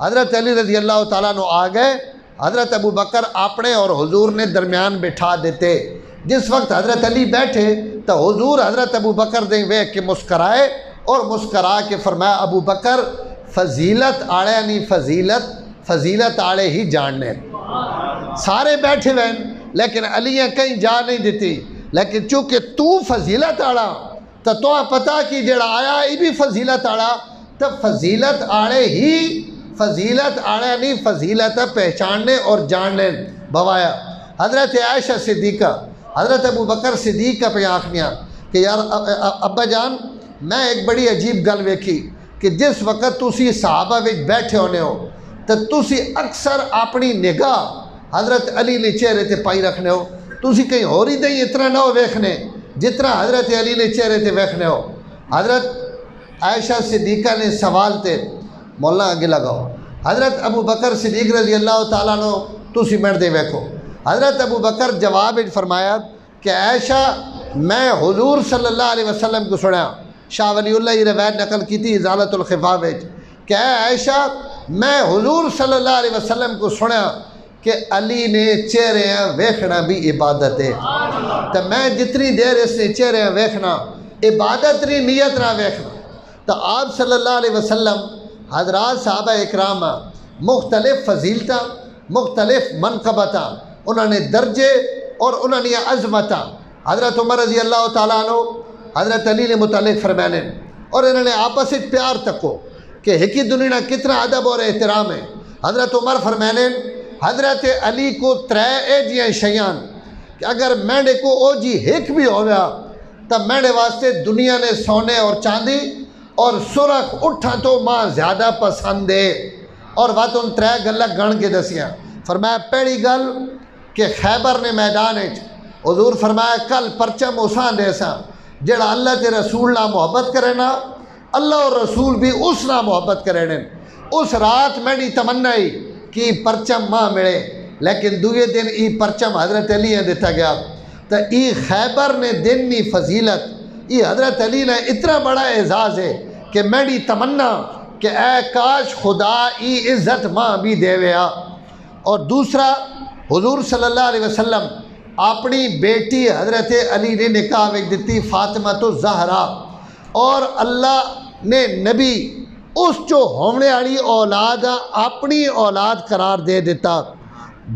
حضرت علی رضی اللہ تعالیٰ عنہ آ گئے، حضرت ابو بکر اپنے اور حضور نے درمیان بٹھا دیتے۔ جس وقت حضرت علی بیٹھے تو حضور حضرت ابو بکر دیں ویکھ کے مسکرائے اور مسکرا کے فرمایا ابو بکر فضیلت آڑے نہیں فضیلت آڑے ہی جاننے۔ سارے بیٹھے ہوئے لیکن علی کہیں جا نہیں دیتی، لیکن چونکہ تو فضیلت آڑا تو پتہ کہ جڑا آیا یہ بھی فضیلت آڑا، تو فضیلت آڑے ہی فضیلت آڑے نہیں فضیلت پہچاننے اور جاننے بوایا۔ حضرت عائشہ صدیقہ حضرت ابو بکر صدیقہ پہ آنکھنیاں کہ یار ابا جان میں ایک بڑی عجیب گل ویکھی کہ جس وقت تسی صحابہ وچ بیٹھے ہونے ہو تو تسی اکثر اپنی نگاہ حضرت علی نے چہرے تے پائی رکھنے ہو، تسی کہیں ہو رہی دیں اتنا نہ ہو ویکھنے جتنا حضرت علی نے چہرے تے ویکھنے ہو۔ حضرت عائشہ صدیقہ نے سوال تے مولانا آگے لگاؤ، حضرت ابو بکر صدیق رضی اللہ تعالیٰ عنہ تسی مرد ویکھو۔ حضرت ابو بکر جواب فرمایا کہ عائشہ میں حضور صلی اللہ علیہ وسلم کو سنیا، شاہ ولی اللہ یہ روایت نقل کی تھی ازالت الخفا وچ کہ اے عائشہ میں حضور صلی اللہ علیہ وسلم کو سنیا کہ علی نے چہرے ویکھنا بھی عبادت ہے، تو میں جتنی دیر اس نے چہرے ویکھنا عبادت نہیں نیت نہ ویکھنا۔ تو آپ صلی اللہ علیہ وسلم حضرات صحابہ اکرام مختلف فضیلتاں مختلف منقبتاں انہوں نے درجے اور انہوں نے عظمتاں حضرت عمر رضی اللہ تعالیٰ عنہ حضرت علی نے متعلق فرمانے اور انہوں نے آپس میں پیار تکو کہ ہکی دنیا کتنا ادب اور احترام ہے۔ حضرت عمر فرمانے حضرت علی کو ترے جیاں شیان کہ اگر میرے کو او جی ہک بھی ہو گیا تو میرے واسطے دنیا نے سونے اور چاندی اور سرخ اٹھا تو ماں زیادہ پسند ہے۔ اور بات ان ترے گلہ گن کے دسیاں فرمایا پہلی گل کہ خیبر نے میدان حضور فرمایا کل پرچم اساں دیساں جڑا اللہ تے رسول نہ محبت کرے نا اللہ اور رسول بھی اس نہ محبت کرے نے۔ اس رات میری تمنا ہی کہ پرچم ماں ملے، لیکن دوئے دن ای پرچم حضرت علی نے دیتا گیا۔ تو ای خیبر نے دن نی فضیلت ای حضرت علی نے اتنا بڑا اعزاز ہے کہ میری تمنا کہ اے کاش خدا ای عزت ماں بھی دے ویا۔ اور دوسرا حضور صلی اللہ علیہ وسلم اپنی بیٹی حضرت علی نے نکاح وچ دتی فاطمہ تو زہرا، اور اللہ نے نبی اس جو ہونے والی اولاد اپنی اولاد قرار دے دیتا۔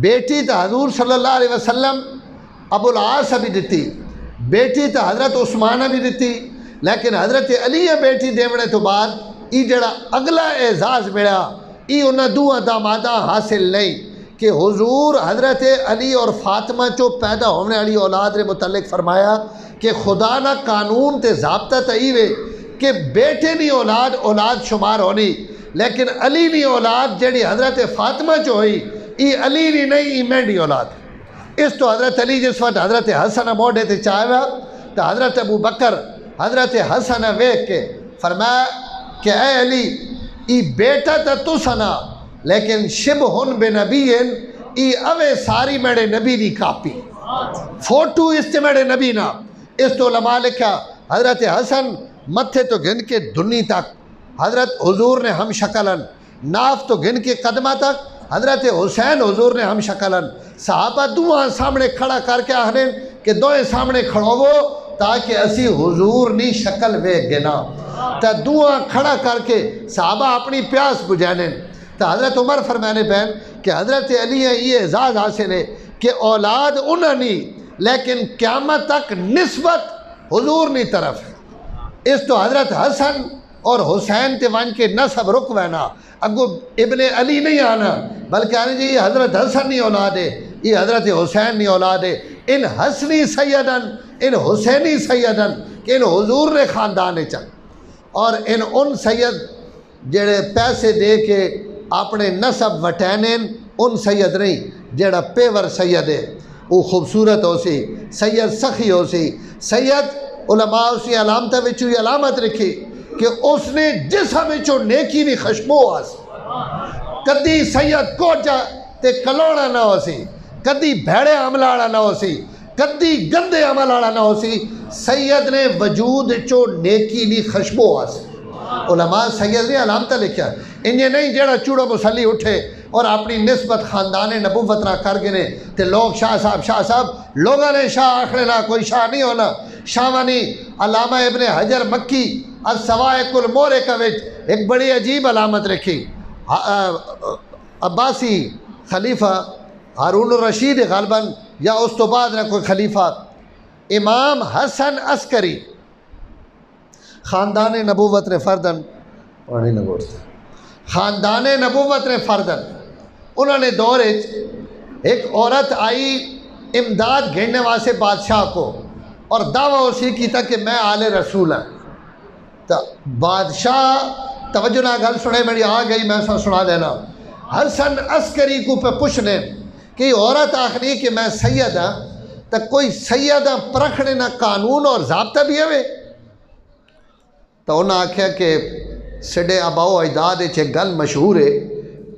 بیٹی تو حضور صلی اللہ علیہ وسلم ابو العاص بھی دیتی، بیٹی تو حضرت عثمانہ بھی دیتی، لیکن حضرت علی بیٹی دیونے تو بعد ای جڑا اگلا اعزاز ملا ای انہاں دو داماداں حاصل نہیں کہ حضور حضرت علی اور فاطمہ جو پیدا ہونے والی اولاد نے متعلق فرمایا کہ خدا نہ قانون تے ضابطہ تیوے کہ بیٹے نہیں اولاد شمار ہونی، لیکن علی نہیں اولاد جڑی حضرت فاطمہ جو ہوئی ای علی نہیں ای مینڈی اولاد۔ اس تو حضرت علی جس وقت حضرت حسن موڑے تے چاہے تو حضرت ابو بکر حضرت حسن ویکھ کے فرمایا کہ اے علی ای بیٹا تو سنا لیکن شبہن بنبیین ای اوے ساری میرے نبی دی کاپی فوٹو اس تے میرے نبی نا۔ اس تو علماء لکھا حضرت حسن متھے تو گن کے دھنی تک حضرت حضور نے ہم شکلن، ناف تو گن کے قدمہ تک حضرت حسین حضور نے ہم شکلن۔ صحابہ دوہاں سامنے کھڑا کر کے آہنے کہ دوئے سامنے کھڑو وہ تاکہ اسی حضور نی شکل وے گنا، تا دوہاں کھڑا کر کے صحابہ اپنی پیاس بجھانے۔ تو حضرت عمر فرمانے بہن کہ حضرت علی یہ اعزاز حاصل ہے کہ اولاد انہوں نے لیکن قیامت تک نسبت حضور نی طرف ہے۔ اس تو حضرت حسن اور حسین تے وان کے نسب رکوینا اگو ابن علی نہیں آنا بلکہ آنے جی یہ حضرت حسن نہیں اولاد ہے، یہ حضرت حسین نہیں اولاد ہے۔ ان حسنی سیدن ان حسینی سیدن کہ ان حضور نے خاندان چل، اور ان سید جڑے پیسے دے کے اپنے نسب وٹینن ان سید نہیں جیڑا پیور سید ہے وہ خوبصورت ہو سی، سید سخی ہو سی، سید علماء اسی علامت وچوں ہی علامت رکھی کہ اس نے جسم وچوں نیکی دی خوشبو آ سی، کدی سید کوجا تے کلوڑا نہ ہو سی، کدی بھیڑے عمل والا نہ ہو سی، کدی گندے عمل والا نہ ہو سی، سید نے وجود چو نیکی دی خوشبو آ سی۔ علماء سید نے علامت لکھیا، انجے نہیں جیڑا چوڑو مسلی اٹھے اور اپنی نسبت خاندان نبوت نہ کر گنے تے لوگ شاہ صاحب لوگاں نے شاہ آخر نہ کوئی شاہ نہیں ہونا، شاہوانی علامہ ابن حجر مکی السوائق المورقہ وچ ایک بڑی عجیب علامت رکھی۔ عباسی خلیفہ ہارون الرشید غالباً یا اس تو بعد نہ کوئی خلیفہ امام حسن عسکری خاندان نبوت نے فردن پانی نہ گوڑتے خاندان نبوت نے فردن انہوں نے دور ایک عورت آئی امداد گھیرنے واسے بادشاہ کو اور دعویٰ اسی کی تھا کہ میں آل رسول ہوں۔ تو بادشاہ توجہ نہ گل سنے میری آ گئی میں سنا دینا۔ حسن عسکری کو پہ پوچھنے کہ عورت آخری کہ میں سید ہاں تو کوئی سید پرکھنے نہ قانون اور ضابطہ بھی ہے تو انہوں نے آکھیا کہ سڈے آباؤ اجداد ایک گل مشہور ہے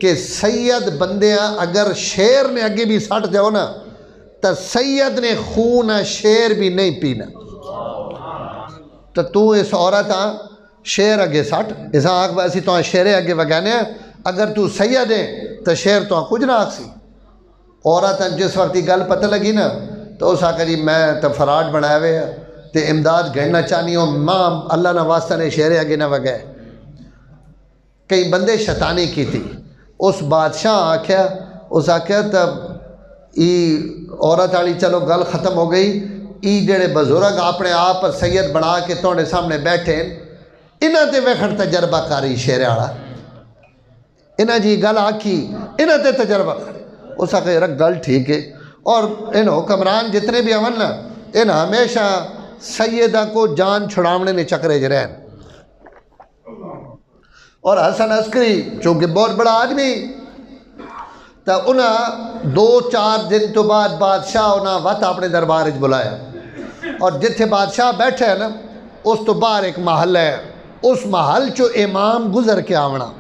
کہ سید بندیاں اگر شیر نے اگے بھی سٹ جاؤ نا تو سید نے خون شیر بھی نہیں پینا، تو اس عورت ہاں شیر اگے سٹ اس آنکھ باسی تو شیرے اگے وگانے اگر تو سید ہے تو شیر تو کچھ نہ آکھ سی۔ عورت جس وقت گل پتہ لگی نا تو اس آکھا جی میں تو فراڈ بنایا ہوئے تے امداد گھڑنا چاہنی ہوں ماں اللہ نہ واسطہ نے شیرے اگے نہ وگائے۔ کئی بندے شیطانی کی تھی اس بادشاہ آکھیا اس آکھیا تب ای عورت والی چلو گل ختم ہو گئی، ای جڑے بزرگ اپنے آپ سید بنا کے توڑے سامنے بیٹھے انہاں تے ویکھن تجربہ کاری شیر والا انہاں جی گل آکھی انہاں تے تجربہ کاری اس آکھے رکھ گل ٹھیک ہے۔ اور ان حکمران جتنے بھی امن نا ان ہمیشہ سیدہ کو جان چھڑاونے نے چکرے رہن۔ اور حسن عسکری چونکہ بہت بڑا آدمی تو انہاں 2-4 دن تو بعد بادشاہ انہاں وقت اپنے دربار بلایا اور جتھے بادشاہ بیٹھے ہیں نا اس تو باہر ایک محل ہے، اس محل چو امام گزر کے آونا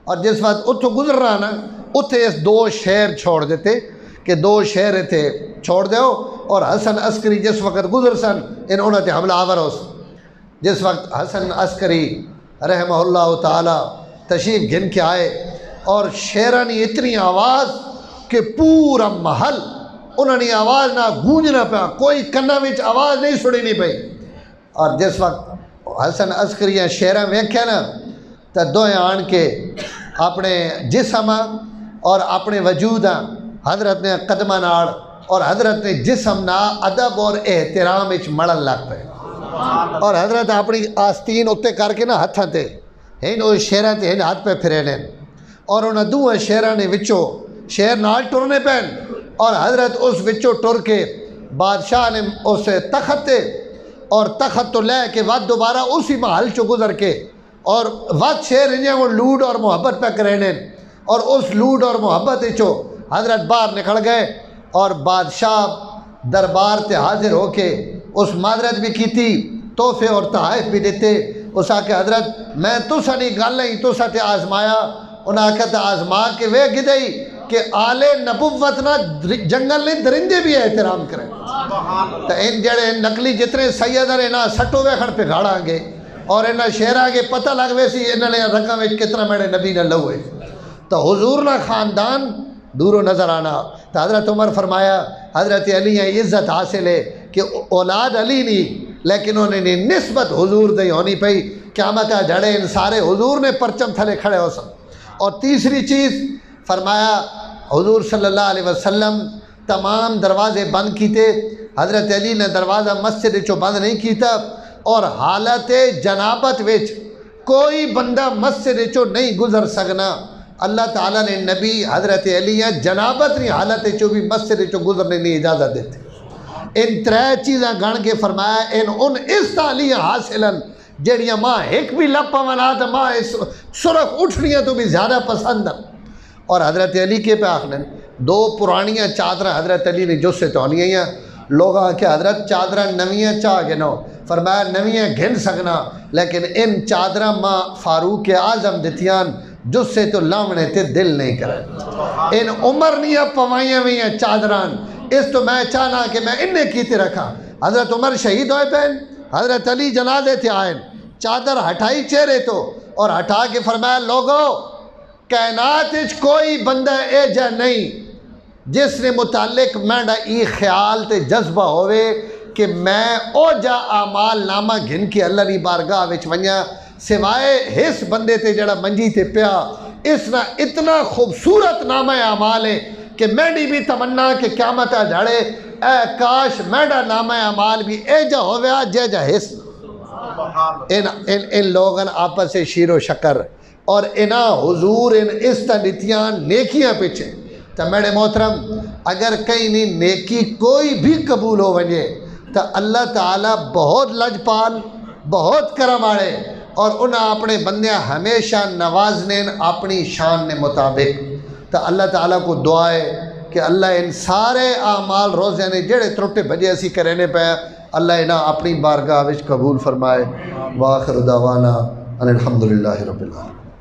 اور جس وقت اتھو گزر رہا نا اتھے اس 2 شیر چھوڑ دیتے کہ 2 شیر تھے چھوڑ دیو اور حسن عسکری جس وقت گزر سن انہوں نے حملہ آور ہو سن۔ جس وقت حسن عسکری رحمہ اللہ تعالی تشریف گھن کے آئے اور شیرانی اتنی آواز کہ پورا محل انہوں نے آواز نہ گونجنا پیا، کوئی کنہ وچ آواز نہیں سنی نہیں پئی۔ اور جس وقت حسن عسکری شیراں ویکھیا نا تو دوئے آن کے اپنے جسم اور اپنے وجود حضرت نے قدمہ ناڑ اور حضرت نے جسم نا ادب اور احترام وچ مڑن لگ پے اور حضرت اپنی آستین اتے کر کے نا ہتھاں تے ہن وہ شیراں تے ہن ہاتھ پہ پھرے لین اور انہاں دوہاں شیراں نے وچوں شیر نال ٹرنے پین اور حضرت اس وچوں ٹر کے بادشاہ نے اس تخت تے اور تخت تو لے کے وقت دوبارہ اسی محل چو گزر کے اور وقت شیر انہیں وہ لوڈ اور محبت پہ کرنے اور اس لوڈ اور محبت چو حضرت باہر نکل گئے اور بادشاہ دربار تے حاضر ہو کے اس معذرت بھی کی تھی، تحفے اور تحائف بھی دیتے۔ اس آکے حضرت میں تو سا نہیں گل نہیں تو سا تے آزمایا، انہاں آکے تے آزما کے وے گدئی کہ آل نبوت نا جنگل نے درندے بھی احترام کریں تو ان جڑے نقلی جتنے سید ہیں نا سٹو ویکھن پہ گھاڑاں گے اور انہاں شیراں کے پتہ لگ ویسی انہاں نے رقم وچ کتنا میرے نبی نے لوے تو حضور نا خاندان دورو نظر آنا۔ تو حضرت عمر فرمایا حضرت علی عزت حاصل ہے کہ اولاد علی نہیں لیکن انہوں نے نسبت حضور دی ہونی پئی، قیامت جڑے ان سارے حضور نے پرچم تھلے کھڑے ہو سن۔ اور تیسری چیز فرمایا حضور صلی اللہ علیہ وسلم تمام دروازے بند کیتے، حضرت علی نے دروازہ مسجد چو بند نہیں کیتا اور حالت جنابت وچ کوئی بندہ مسجد چو نہیں گزر سکنا۔ اللہ تعالیٰ نے نبی حضرت علی جنابت نہیں حالت چو بھی مسجد چو گزرنے نہیں اجازت دیتے۔ ان 3 چیزاں گن کے فرمایا ان اس تعلیم حاصلاً جڑیاں ماں ایک بھی لپا منا تو ماں اس سرخ اٹھنیاں تو بھی زیادہ پسند ہیں۔ اور حضرت علی کے پہ آخنے دو پرانیاں چادریں حضرت علی نے جو سے تونیاں ہیں لوگ آکے حضرت چادریں نویاں چاہ گنو فرمایا نویاں گھن سکنا لیکن ان چادریں ماں فاروق اعظم دتیان جس سے تو لامنے تے دل نہیں کرے ان عمر نہیں پوائیاں ہوئی ہیں چادران اس تو میں چاہنا کہ میں انہیں کیتے رکھا حضرت عمر شہید ہوئے پہن حضرت علی جنازے تھے آئین چادر ہٹائی چہرے تو اور ہٹا کے فرمایا لوگو کائنات اچ کوئی بندہ اے جا نہیں جس نے متعلق میڈا ای خیال تے جذبہ ہوئے کہ میں او جا اعمال نامہ گھن کے اللہ نی بارگاہ وچ ونیا سوائے اس بندے تے جڑا منجی تے پیا اس نا اتنا خوبصورت نامہ اعمال ہے کہ میڈی بھی تمنا کہ قیامت جھڑے اے کاش میڈا نامہ اعمال بھی اے جا ہویا جے جا حس ان لوگن آپس سے شیر و شکر اور انا حضور ان استنیتیان نیکیاں پیچھے تو میرے محترم اگر کہیں نہیں نیکی کوئی بھی قبول ہو ونجے تو اللہ تعالیٰ بہت لجپال بہت کرم آڑے اور انہاں اپنے بندیاں ہمیشہ نوازنے اپنی شان نے مطابق تو اللہ تعالیٰ کو دعا ہے کہ اللہ ان سارے اعمال روزے نے جڑے ترٹے بجے اسی کرینے پہ اللہ انہاں اپنی بارگاہ وچ قبول فرمائے وآخر دعوانا ان الحمدللہ رب العالمین.